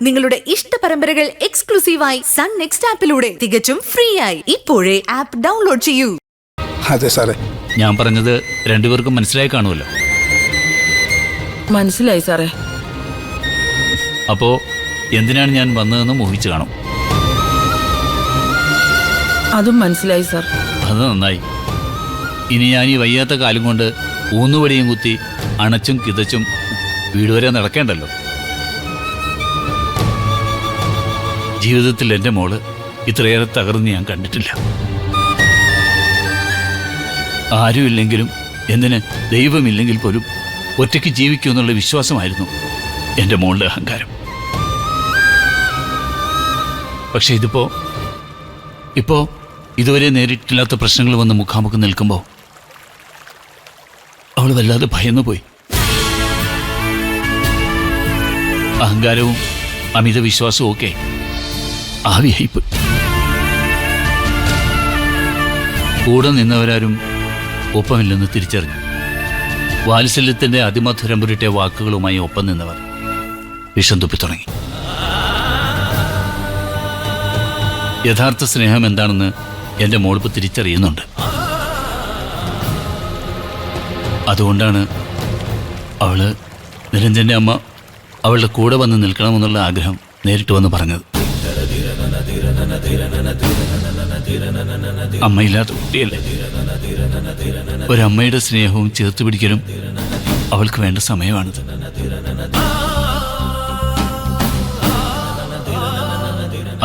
നിങ്ങളുടെ ഇഷ്ട പരമ്പരകൾ എക്സ്ക്ലൂസീവായി സൺ നെക്സ്റ്റ് ആപ്പിലൂടെ തികച്ചും ഫ്രീ ആയി ഇപ്പോഴേ ആപ്പ് ഡൗൺലോഡ് ചെയ്യൂ. അതെ സാറേ, ഞാൻ പറഞ്ഞത് രണ്ടുപേർക്കും മനസ്സിലായി കാണുമല്ലോ. മനസ്സിലായി സാറേ. അപ്പോ എന്തിനാണ് ഞാൻ വന്നതെന്ന് മോഹിച്ചു കാണും. അതും മനസ്സിലായി സാർ. അത് നന്നായി. ഇനി ഞാൻ ഈ വയ്യാത്ത കാലം കൊണ്ട് ഊന്നുവടിയും കുത്തി അണച്ചും കിതച്ചും വീട് വരെ നടക്കേണ്ടല്ലോ. ജീവിതത്തിൽ എൻ്റെ മോള് ഇത്രയേറെ തകർന്ന് ഞാൻ കണ്ടിട്ടില്ല. ആരുമില്ലെങ്കിലും എന്തിന് ദൈവമില്ലെങ്കിൽ പോലും ഒറ്റയ്ക്ക് ജീവിക്കുമെന്നുള്ള വിശ്വാസമായിരുന്നു എൻ്റെ മോളുടെ അഹങ്കാരം. പക്ഷെ ഇപ്പോ ഇതുവരെ നേരിട്ടില്ലാത്ത പ്രശ്നങ്ങൾ വന്ന് മുഖാമുഖം നിൽക്കുമ്പോൾ അവൾ വല്ലാതെ ഭയന്നുപോയി. അഹങ്കാരവും അമിത വിശ്വാസവും ഒക്കെ ആവിയായിപ്പോയി. കൂടെ നിന്നവരാരും ഒപ്പമില്ലെന്ന് തിരിച്ചറിഞ്ഞു. വാത്സല്യത്തിന്റെ അതിമധുരം പുരട്ടിയ വാക്കുകളുമായി ഒപ്പം നിന്നവർ വിഷം തുപ്പി തുടങ്ങി. യഥാർത്ഥ സ്നേഹം എന്താണെന്ന് എൻ്റെ മോളിപ്പ് തിരിച്ചറിയുന്നുണ്ട്. അതുകൊണ്ടാണ് അവള് നിരഞ്ജൻ്റെ അമ്മ അവളുടെ കൂടെ വന്ന് നിൽക്കണമെന്നുള്ള ആഗ്രഹം നേരിട്ട് വന്ന് പറഞ്ഞത്. അമ്മയില്ലാത്ത കുട്ടിയല്ലേ. ഒരമ്മയുടെ സ്നേഹവും ചേർത്ത് പിടിക്കലും അവൾക്ക് വേണ്ട സമയമാണിത്.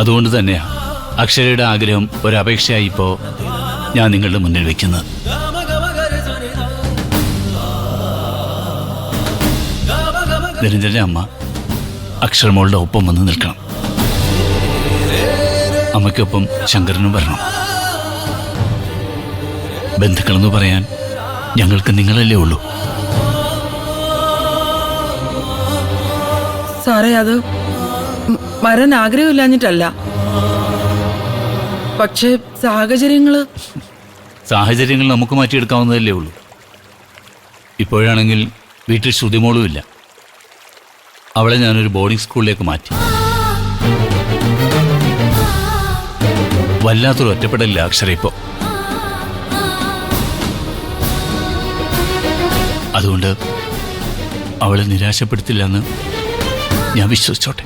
അതുകൊണ്ട് തന്നെയാ അക്ഷരയുടെ ആഗ്രഹം ഒരപേക്ഷയായി ഇപ്പോൾ ഞാൻ നിങ്ങളുടെ മുന്നിൽ വയ്ക്കുന്നത്. നിരഞ്ജന്റെ അമ്മ അക്ഷരമോളുടെ ഒപ്പം വന്ന് നിൽക്കണം. അമ്മയ്ക്കൊപ്പം ശങ്കരനും വരണം. ബന്ധുക്കളെന്ന് പറയാൻ ഞങ്ങൾക്ക് നിങ്ങളല്ലേ ഉള്ളൂ. സാറേ, അത് വരാൻ ആഗ്രഹമില്ലാഞ്ഞിട്ടല്ല. പക്ഷേ സാഹചര്യങ്ങൾ നമുക്ക് മാറ്റിയെടുക്കാവുന്നതല്ലേ ഉള്ളൂ. ഇപ്പോഴാണെങ്കിൽ വീട്ടിൽ ശ്രുതിമോളും ഇല്ല. അവളെ ഞാനൊരു ബോർഡിംഗ് സ്കൂളിലേക്ക് മാറ്റി. വല്ലാത്തൊരു ഒറ്റപ്പെടലില്ല അക്ഷര ഇപ്പോൾ. അതുകൊണ്ട് അവളെ നിരാശപ്പെടുത്തില്ല എന്ന് ഞാൻ വിശ്വസിച്ചോട്ടെ.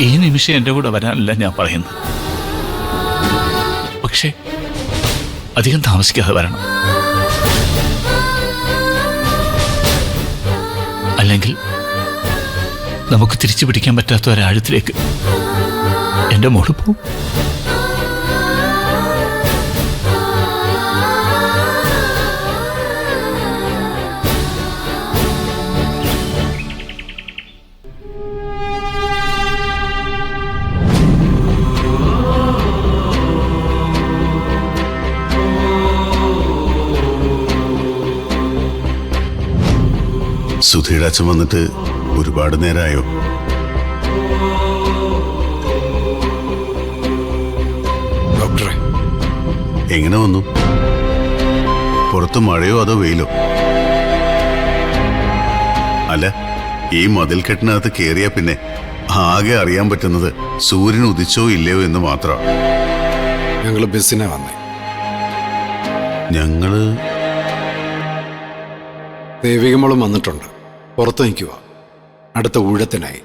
ഈ നിമിഷം എൻ്റെ കൂടെ വരാനല്ല ഞാൻ പറയുന്നത്. പക്ഷേ അധികം താമസിക്കാതെ വരണം. അല്ലെങ്കിൽ നമുക്ക് തിരിച്ചു പിടിക്കാൻ പറ്റാത്ത ഒരാഴത്തിലേക്ക് എൻ്റെ മോള് പോവും. സുധയുടെ അച്ഛൻ വന്നിട്ട് ഒരുപാട് നേരമായോ? ഡോക്ടറെ, എങ്ങനെ വന്നു? പുറത്ത് മഴയോ അതോ വെയിലോ? അല്ല, ഈ മതിൽക്കെട്ടിനകത്ത് കയറിയ പിന്നെ ആകെ അറിയാൻ പറ്റുന്നത് സൂര്യൻ ഉദിച്ചോ ഇല്ലയോ എന്ന് മാത്രമാണ്. ഞങ്ങള് ബസ്സിനെ വന്നേ. ഞങ്ങള് ദേവികമോളും വന്നിട്ടുണ്ട്. പുറത്തു നിൽക്കുക, അടുത്ത ഊഴത്തിനായി.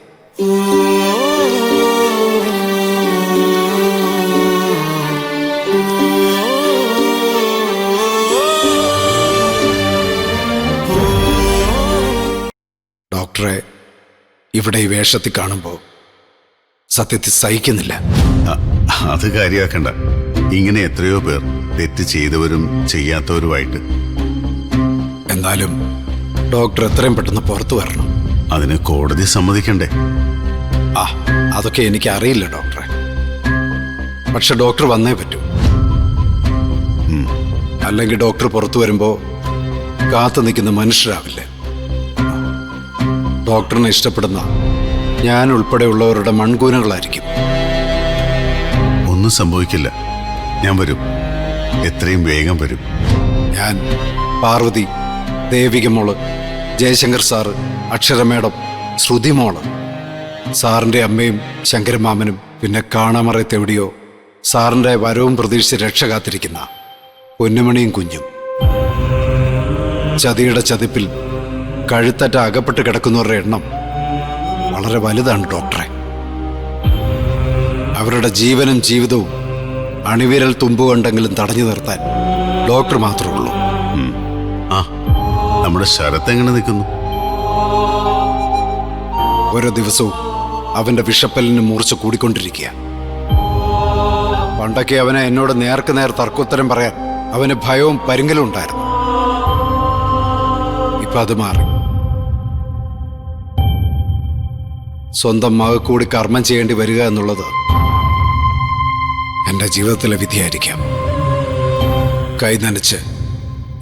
ഡോക്ടറെ, ഇവിടെ ഈ വേഷത്തിൽ കാണുമ്പോൾ സത്യത്തിൽ സഹിക്കുന്നില്ല. അത് കാര്യമാക്കണ്ട. ഇങ്ങനെ എത്രയോ പേർ തെറ്റ് ചെയ്തവരും ചെയ്യാത്തവരുമായിട്ട്. എന്നാലും ഡോക്ടർ എത്രയും പെട്ടെന്ന് പുറത്തു വരണം. അതിന് കോടതി സമ്മതിക്കണ്ടേ? അതൊക്കെ എനിക്ക് അറിയില്ല ഡോക്ടറെ. പക്ഷെ ഡോക്ടർ വന്നേ പറ്റൂ. അല്ലെങ്കിൽ ഡോക്ടർ പുറത്തു വരുമ്പോ കാത്തു നിൽക്കുന്ന മനുഷ്യരാവില്ല. ഡോക്ടറിനെ ഇഷ്ടപ്പെടുന്ന ഞാൻ ഉൾപ്പെടെയുള്ളവരുടെ മൺകൂനകളായിരിക്കും. ഒന്നും സംഭവിക്കില്ല. ഞാൻ വരും, എത്രയും വേഗം വരും. ഞാൻ, പാർവതി, ദേവികമോള്, ജയശങ്കർ സാറ്, അക്ഷര മേഡം, ശ്രുതി മോള്, സാറിൻ്റെ അമ്മയും ശങ്കരമാമനും, പിന്നെ കാണാമറയത്തെവിടെയോ സാറിൻ്റെ വരവും പ്രതീക്ഷിച്ച് രക്ഷ കാത്തിരിക്കുന്ന പൊന്നുമണിയും കുഞ്ഞും. ചതിയുടെ ചതിപ്പിൽ കഴുത്തറ്റ അകപ്പെട്ട് കിടക്കുന്നവരുടെ എണ്ണം വളരെ വലുതാണ് ഡോക്ടറെ. അവരുടെ ജീവനും ജീവിതവും അണിവിരൽ തുമ്പുകൊണ്ടെങ്കിലും തടഞ്ഞു നിർത്താൻ ഡോക്ടർ മാത്രമേ ഉള്ളൂ. ആ, നമ്മുടെ ശരത്ത് എങ്ങനെ നിൽക്കുന്നു? ഓരോ ദിവസവും അവന്റെ വിഷപ്പലിന് മൂർച്ച കൂടിക്കൊണ്ടിരിക്കുക. പണ്ടൊക്കെ അവനെ എന്നോട് നേർക്ക് നേർ തർക്കോത്തരം പറയാൻ അവന് ഭയവും പരിങ്ങലും ഉണ്ടായിരുന്നു. ഇപ്പൊ അത് മാറി. സ്വന്തം മകൾ കൂടി കർമ്മം ചെയ്യേണ്ടി വരിക എന്നുള്ളത് എൻ്റെ ജീവിതത്തിലെ വിധിയായിരിക്കാം. കൈ നനച്ച്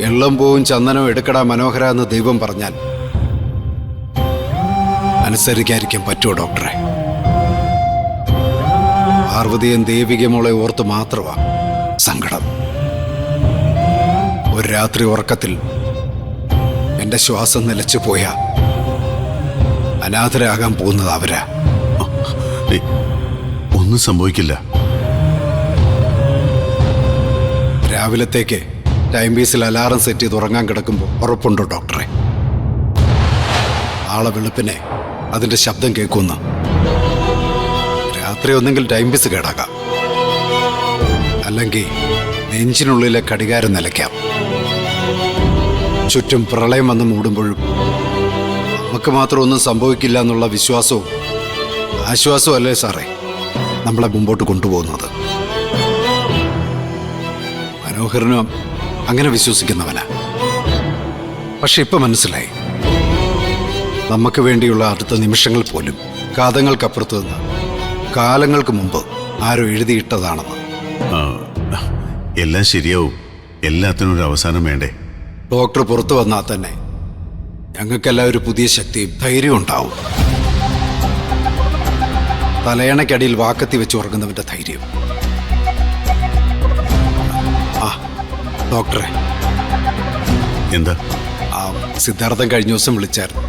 എള്ളം പൂവും ചന്ദനവും എടുക്കടാ മനോഹര എന്ന് ദൈവം പറഞ്ഞാൽ അനുസരിക്കാതിരിക്കാൻ പറ്റുമോ ഡോക്ടറെ? പാർവതിയും ദേവികമോളെ ഓർത്ത് മാത്രമാ സങ്കടം. ഒരു രാത്രി ഉറക്കത്തിൽ എൻ്റെ ശ്വാസം നിലച്ചു പോയ അനാഥരാകാൻ പോകുന്നത് അവരാ. ഏയ്, ഒന്നും സംഭവിക്കില്ല. രാവിലത്തേക്ക് ടൈം പീസിൽ അലാറം സെറ്റ് ചെയ്ത് ഉറങ്ങാൻ കിടക്കുമ്പോൾ ഉറപ്പുണ്ടോ ഡോക്ടറെ? ആളെ വെളുപ്പിനെ അതിൻ്റെ ശബ്ദം കേൾക്കുന്ന രാത്രി ഒന്നെങ്കിൽ ടൈം പീസ് കേടാക്കാം, അല്ലെങ്കിൽ നെഞ്ചിനുള്ളിലെ കടികാരം നിലയ്ക്കാം. ചുറ്റും പ്രളയം വന്ന് മൂടുമ്പോഴും നമുക്ക് മാത്രം ഒന്നും സംഭവിക്കില്ല എന്നുള്ള വിശ്വാസവും ആശ്വാസവും അല്ലേ സാറേ നമ്മളെ മുമ്പോട്ട് കൊണ്ടുപോകുന്നത്? മനോഹരനും അങ്ങനെ വിശ്വസിക്കുന്നവനാ. പക്ഷെ ഇപ്പൊ മനസ്സിലായി, നമുക്ക് വേണ്ടിയുള്ള അടുത്ത നിമിഷങ്ങൾ പോലും കാതങ്ങൾക്കപ്പുറത്ത് നിന്ന് കാലങ്ങൾക്ക് മുമ്പ് ആരോ എഴുതിയിട്ടതാണെന്ന്. ആ, എല്ലാം ശരിയാവും. എല്ലാത്തിനും ഒരു അവസാനം വേണ്ടേ? ഡോക്ടർ പുറത്തു വന്നാൽ തന്നെ ഞങ്ങൾക്കെല്ലാം ഒരു പുതിയ ശക്തിയും ധൈര്യവും ഉണ്ടാവും. തലയണയ്ക്കടിയിൽ വാക്കത്തി വെച്ച് ഉറങ്ങുന്നവന്റെ ധൈര്യം. ആ ഡോക്ടറെ, എന്താ? ആ സിദ്ധാർത്ഥൻ കഴിഞ്ഞ ദിവസം വിളിച്ചായിരുന്നു.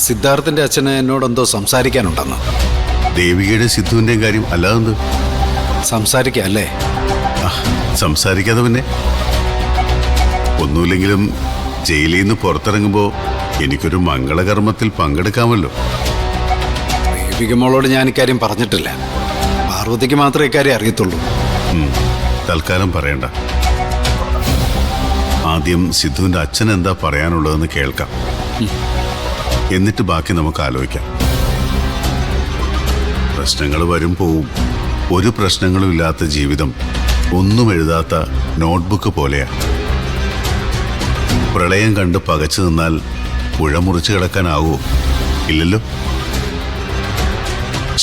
സിദ്ധാർത്ഥന്റെ അച്ഛന് എന്നോടെന്തോ സംസാരിക്കാനുണ്ടെന്ന്. ദേവികയുടെ സിദ്ധുവിൻ്റെയും കാര്യം അല്ലാതെന്ത്? സംസാരിക്കല്ലേ? സംസാരിക്കാതെ പിന്നെ ഒന്നുമില്ലെങ്കിലും ജയിലിൽ നിന്ന് പുറത്തിറങ്ങുമ്പോൾ എനിക്കൊരു മംഗളകർമ്മത്തിൽ പങ്കെടുക്കാമല്ലോ. ദേവികമോളോട് ഞാൻ ഇക്കാര്യം പറഞ്ഞിട്ടില്ല. പാർവതിക്ക് മാത്രമേ ഇക്കാര്യം അറിയത്തുള്ളൂ. തൽക്കാലം പറയണ്ട. ആദ്യം സിദ്ധുവിൻ്റെ അച്ഛൻ എന്താ പറയാനുള്ളതെന്ന് കേൾക്കാം. എന്നിട്ട് ബാക്കി നമുക്ക് ആലോചിക്കാം. പ്രശ്നങ്ങൾ വരും പോവും. ഒരു പ്രശ്നങ്ങളും ഇല്ലാത്ത ജീവിതം ഒന്നും എഴുതാത്ത നോട്ട്ബുക്ക് പോലെയാ. പ്രളയം കണ്ട് പകച്ചു നിന്നാൽ പുഴ മുറിച്ച് കിടക്കാനാവോ? ഇല്ലല്ലോ.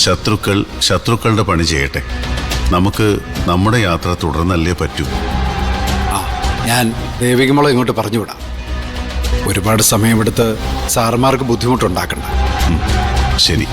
ശത്രുക്കളുടെ പണി ചെയ്യട്ടെ. നമുക്ക് നമ്മുടെ യാത്ര തുടർന്നല്ലേ പറ്റൂ. ആ ഞാൻ ദേവികമോളെ ഇങ്ങോട്ട് പറഞ്ഞുവിടാം. ഒരുപാട് സമയമെടുത്ത് സാറുമാർക്ക് ബുദ്ധിമുട്ടുണ്ടാക്കണ്ട. ശരി.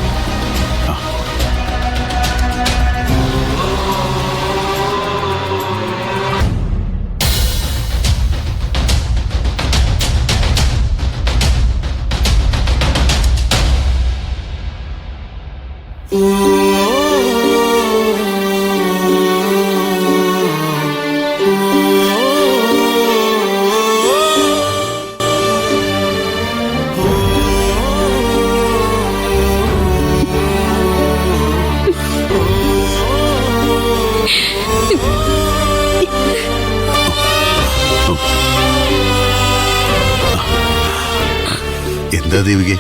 എന്താ ദേവികെ?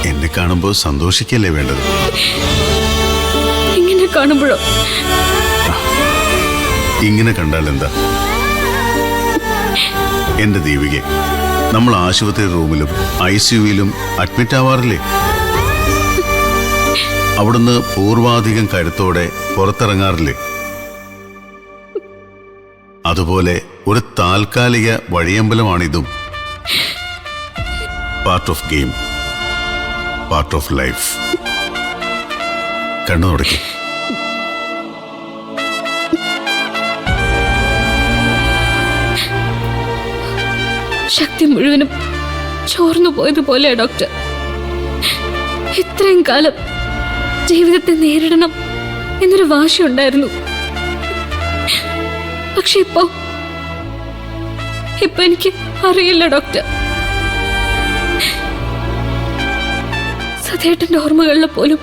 എന്നെ കാണുമ്പോൾ സന്തോഷിക്കല്ലേ വേണ്ടത്? ഇങ്ങനെ കാണുമ്പോഴോ? ഇങ്ങനെ കണ്ടാൽ എന്താ? എന്റെ ദേവികെ, നമ്മൾ ആശുപത്രി റൂമിലും ICUവിലും അഡ്മിറ്റ് ആവാറില്ലേ? അവിടുന്ന് പൂർവാധികം കരുത്തോടെ പുറത്തിറങ്ങാറില്ലേ? അതുപോലെ ഒരു താൽക്കാലിക വഴിയമ്പലമാണിതും. Part of game, part of life. കണ്ണു തുടക്കി. ശക്തി മുഴുവനും ചോർന്നു പോയതുപോലെയാ ഡോക്ടർ. ഇത്രയും കാലം ജീവിതത്തെ നേരിടണം എന്നൊരു വാശിയുണ്ടായിരുന്നു. പക്ഷെ ഇപ്പൊ എനിക്ക് അറിയില്ല ഡോക്ടർ. സതേട്ടന്റെ ഓർമ്മകളിൽ പോലും